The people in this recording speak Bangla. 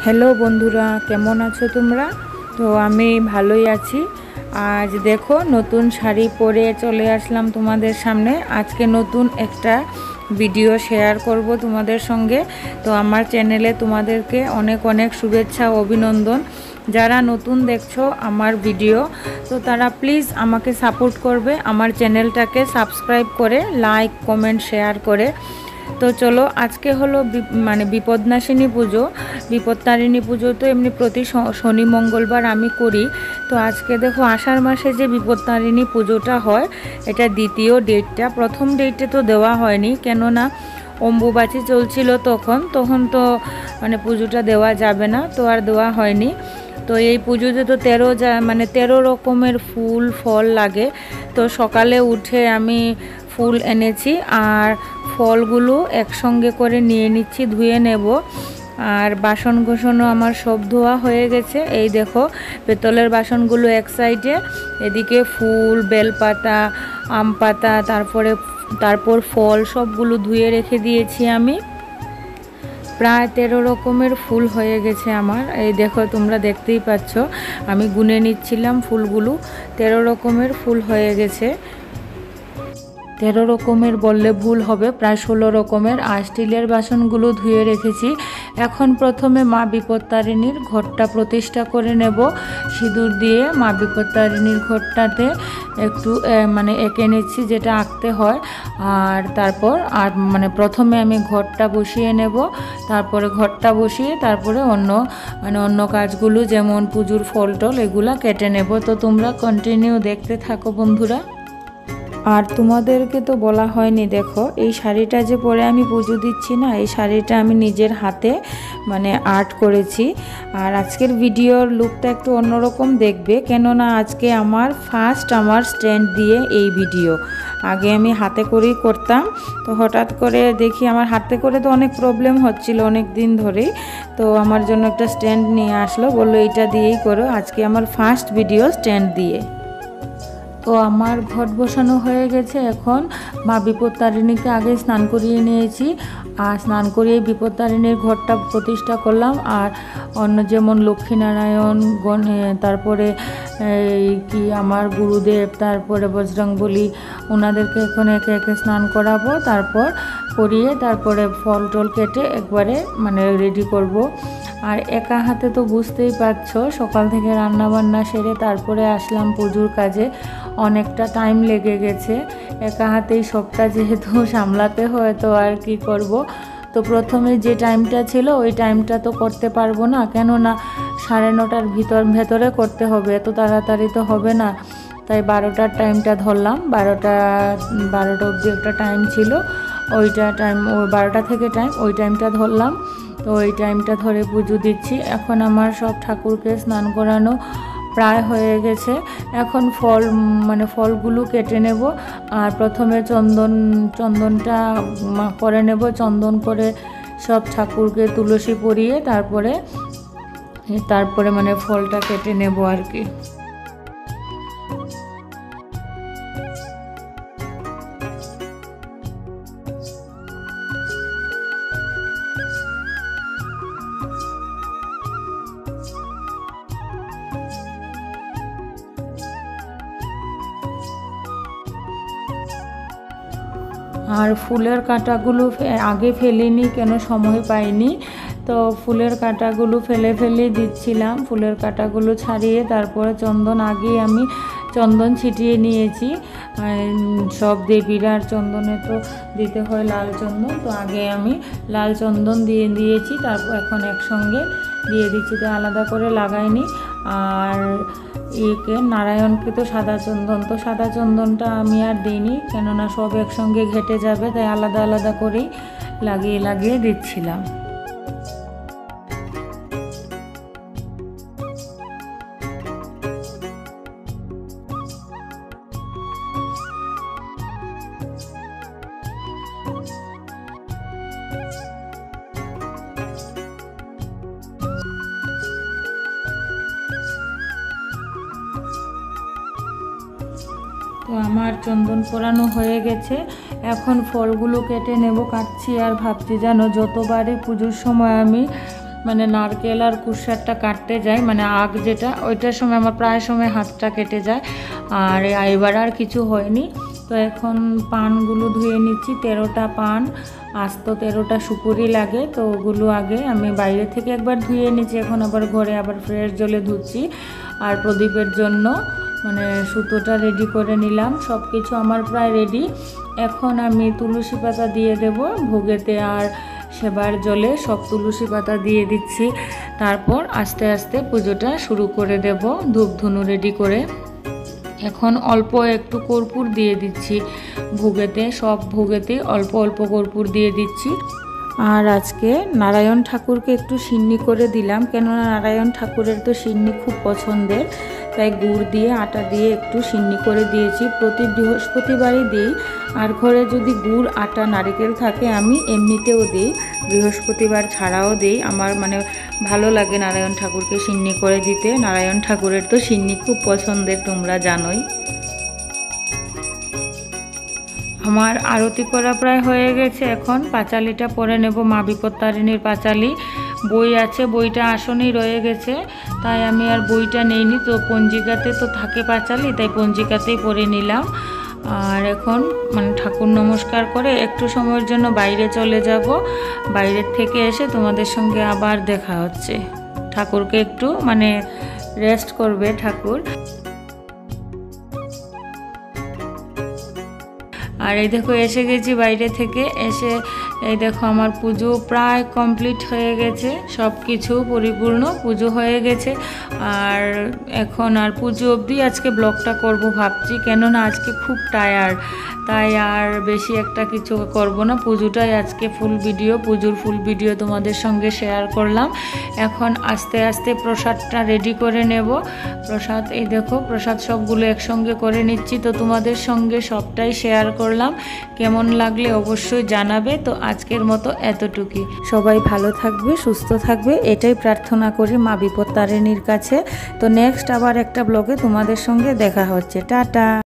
হ্যালো বন্ধুরা, কেমন আছো তোমরা? তো আমি ভালোই আছি। আজ দেখো নতুন শাড়ি পরে চলে আসলাম তোমাদের সামনে। আজকে নতুন একটা ভিডিও শেয়ার করব তোমাদের সঙ্গে। তো আমার চ্যানেলে তোমাদেরকে অনেক অনেক শুভেচ্ছা ও অভিনন্দন। যারা নতুন দেখছো আমার ভিডিও, তো তারা প্লিজ আমাকে সাপোর্ট করবে, আমার চ্যানেলটাকে সাবস্ক্রাইব করে লাইক কমেন্ট শেয়ার করে। তো চলো, আজকে হলো বিপদনাশিনী পুজো। বিপত্তারিণী পুজো তো এমনি প্রতি শনি মঙ্গলবার আমি করি। তো আজকে দেখো আষাঢ় মাসে যে বিপত্তারিণী পুজোটা হয়, এটা দ্বিতীয় ডেটটা। প্রথম ডেটে তো দেওয়া হয়নি, কেননা অম্বুবাচী চলছিল তখন তো পুজোটা দেওয়া যাবে না, তো আর দেওয়া হয়নি। তো এই পুজোতে তো 13 রকমের ফুল ফল লাগে। তো সকালে উঠে আমি ফুল এনেছি আর ফলগুলো একসঙ্গে করে নিয়ে নিচ্ছি, ধুয়ে নেব। আর বাসন কোসনও আমার সব ধোয়া হয়ে গেছে। এই দেখো পেতলের বাসনগুলো এক সাইডে, এদিকে ফুল, বেলপাতা, আম পাতা, তারপর ফল সবগুলো ধুয়ে রেখে দিয়েছি আমি। প্রায় 13 রকমের ফুল হয়ে গেছে আমার। এই দেখো, তোমরা দেখতেই পাচ্ছ, আমি গুনে নিচ্ছিলাম ফুলগুলো। 13 রকমের ফুল হয়ে গেছে। 13 রকমের বললে ভুল হবে, প্রায় 16 রকমের। আর স্টিলের বাসনগুলো ধুয়ে রেখেছি। এখন প্রথমে মা বিপত্তারিণীর ঘটটা প্রতিষ্ঠা করে নেব সিঁদুর দিয়ে। মা বিপত্তারিণীর ঘটটাতে একটু এঁকে নিচ্ছি, যেটা আঁকতে হয়। আর তারপর প্রথমে আমি ঘটটা বসিয়ে নেব, তারপরে ঘটটা বসিয়ে তারপরে অন্য কাজগুলো যেমন পুজোর ফল টল এগুলা কেটে নেব। তো তোমরা কন্টিনিউ দেখতে থাকো বন্ধুরা। আর তোমাদেরকে তো বলা হয়নি, দেখো এই শাড়িটা যে পরে আমি পুজো দিচ্ছি না, এই শাড়িটা আমি নিজের হাতে আর্ট করেছি। আর আজকের ভিডিওর লুকটা একটু অন্যরকম দেখবে, কেননা আজকে আমার স্ট্যান্ড দিয়ে এই ভিডিও। আগে আমি হাতে করেই করতাম, তো হঠাৎ করে দেখি আমার হাতে করে তো অনেক প্রবলেম হচ্ছিল অনেক দিন ধরেই। তো আমার জন্য একটা স্ট্যান্ড নিয়ে আসলো, বললো এইটা দিয়েই করো। আজকে আমার ফার্স্ট ভিডিও স্ট্যান্ড দিয়ে। তো আমার ঘট বসানো হয়ে গেছে। এখন মা বিপত্তারিণীকে আগে স্নান করিয়ে নিয়েছি, আর স্নান করিয়ে বিপত্তারিণীর ঘরটা প্রতিষ্ঠা করলাম। আর অন্য যেমন লক্ষ্মীনারায়ণ, তারপরে আমার গুরুদেব, তারপরে বজরংবলী, ওনাদেরকে এখন একে একে স্নান করাবো। তারপরে ফল টল কেটে একবারে রেডি করব। আর একা হাতে তো বুঝতেই পারছো, সকাল থেকে রান্না বান্না সেরে তারপরে আসলাম পুজোর কাজে। অনেকটা টাইম লেগে গেছে, একা হাতেই সবটা যেহেতু সামলাতে হয়, তো আর কি করব। তো প্রথমে যে টাইমটা ছিল ওই টাইমটা তো করতে পারবো না, কেননা 9:30টার ভেতরে করতে হবে, এত তাড়াতাড়ি তো হবে না। তাই 12টার টাইমটা ধরলাম। 12টা অবধি একটা টাইম ছিল, ওই 12টা থেকে ওই টাইমটা ধরলাম। তো ওই টাইমটা ধরে পুজো দিচ্ছি। এখন আমার সব ঠাকুরকে স্নান করানো প্রায় হয়ে গেছে। এখন ফলগুলো কেটে নেব। আর প্রথমে চন্দনটা করে নেব। চন্দন করে সব ঠাকুরকে তুলসী পরিয়ে তারপরে ফলটা কেটে নেব আর কি। আর ফুলের কাঁটাগুলো আগে ফেলিনি, কেন সময় পাইনি। তো ফুলের কাঁটাগুলো ফেলে দিচ্ছিলাম। ফুলের কাঁটাগুলো ছাড়িয়ে তারপরে আগেই আমি চন্দন ছিটিয়ে নিয়েছি। সব দেবীর আর চন্দনে তো দিতে হয় লাল চন্দন, তো আগে আমি লাল চন্দন দিয়েছি। তারপর এখন একসঙ্গে দিয়ে দিচ্ছি, তো আলাদা করে লাগাইনি। আর নারায়ণকে তো সাদা চন্দনটা আমি আর দিইনি, কেননা সব একসঙ্গে ঘেটে যাবে, তাই আলাদা আলাদা করেই লাগিয়ে দিচ্ছিলাম। তো আমার চন্দন পোড়ানো হয়ে গেছে। এখন ফলগুলো কেটে নেব। কাটছি আর ভাবছি, যেন যতবারই পুজোর সময় আমি মানে নারকেল আর কুশারটা কাটতে যাই, মানে আগ যেটা, ওইটার সময় আমার প্রায় সময় হাতটা কেটে যায়। আর এবার আর কিছু হয়নি। তো এখন পানগুলো ধুয়ে নিচ্ছি, 13টা পান, আস্ত 13টা সুপুরি লাগে। তো ওগুলো আগে আমি বাইরে থেকে একবার ধুয়ে নিচ্ছি, এখন আবার ঘরে আবার ফ্রেশ জলে ধুচ্ছি। আর প্রদীপের জন্য মানে সুতোটা রেডি করে নিলাম, সব কিছু আমার প্রায় রেডি। এখন আমি তুলসী পাতা দিয়ে দেব ভোগেতে, আর সেবার জলে সব তুলসী পাতা দিয়ে দিচ্ছি। তারপর আস্তে আস্তে পুজোটা শুরু করে দেব ধূপ ধুনো রেডি করে। এখন অল্প একটু কর্পূর দিয়ে দিচ্ছি ভোগেতে, সব ভোগেতে অল্প অল্প কর্পূর দিয়ে দিচ্ছি। আর আজকে নারায়ণ ঠাকুরকে একটু সিন্নি করে দিলাম, কেননা নারায়ণ ঠাকুরের তো সিন্নি খুব পছন্দের, তাই গুড় দিয়ে আটা দিয়ে একটু সিন্নি করে দিয়েছি। প্রতি বৃহস্পতিবারই দিই। আর ঘরে যদি গুড় আটা নারকেল থাকে আমি এমনিতেও দিই, বৃহস্পতিবার ছাড়াও দিই। আমার মানে ভালো লাগে নারায়ণ ঠাকুরকে সিন্নি করে দিতে। নারায়ণ ঠাকুরের তো সিন্নি খুব পছন্দের, তোমরা জানোই। আমার আরতি করা প্রায় হয়ে গেছে, এখন পাঁচালিটা পরে নেব, মা বিপত্তারিণীর পাঁচালি। বই আছে, বইটা আসনেই রয়ে গেছে, তাই আমি আর বইটা নেইনি। তো পঞ্জিকাতে তো থাকে পাঁচালি, তাই পঞ্জিকাতেই পরে নিলাম। আর এখন মানে ঠাকুর নমস্কার করে একটু সময়ের জন্য বাইরে চলে যাব। বাইরের থেকে এসে তোমাদের সঙ্গে আবার দেখা হচ্ছে। ঠাকুরকে একটু মানে রেস্ট করবে ঠাকুর। আর এই দেখো এসে গেছি বাইরে থেকে, এসে এই দেখো আমার পুজো প্রায় কমপ্লিট হয়ে গেছে, সব কিছু পরিপূর্ণ পুজো হয়ে গেছে। আর এখন আর পুজো অবধি আজকে ব্লগটা করব ভাবছি, কেননা আজকে খুব টায়ার্ড, তাই আর বেশি একটা কিছু করব না। পুজোটাই আজকে ফুল ভিডিও, পুজোর ফুল ভিডিও তোমাদের সঙ্গে শেয়ার করলাম। এখন আস্তে আস্তে প্রসাদটা রেডি করে নেব। প্রসাদ এই দেখো, প্রসাদ সবগুলো একসঙ্গে করে নিচ্ছি, তো তোমাদের সঙ্গে সবটাই শেয়ার করলাম। কেমন লাগলে অবশ্যই জানাবে। তো আজকের মতো এতটুকুই। সবাই ভালো থাকবে, সুস্থ থাকবে, এটাই প্রার্থনা করি মা বিপত্তারিণীর কাছে। তো নেক্সট আবার একটা ব্লগে তোমাদের সঙ্গে দেখা হচ্ছে। টাটা।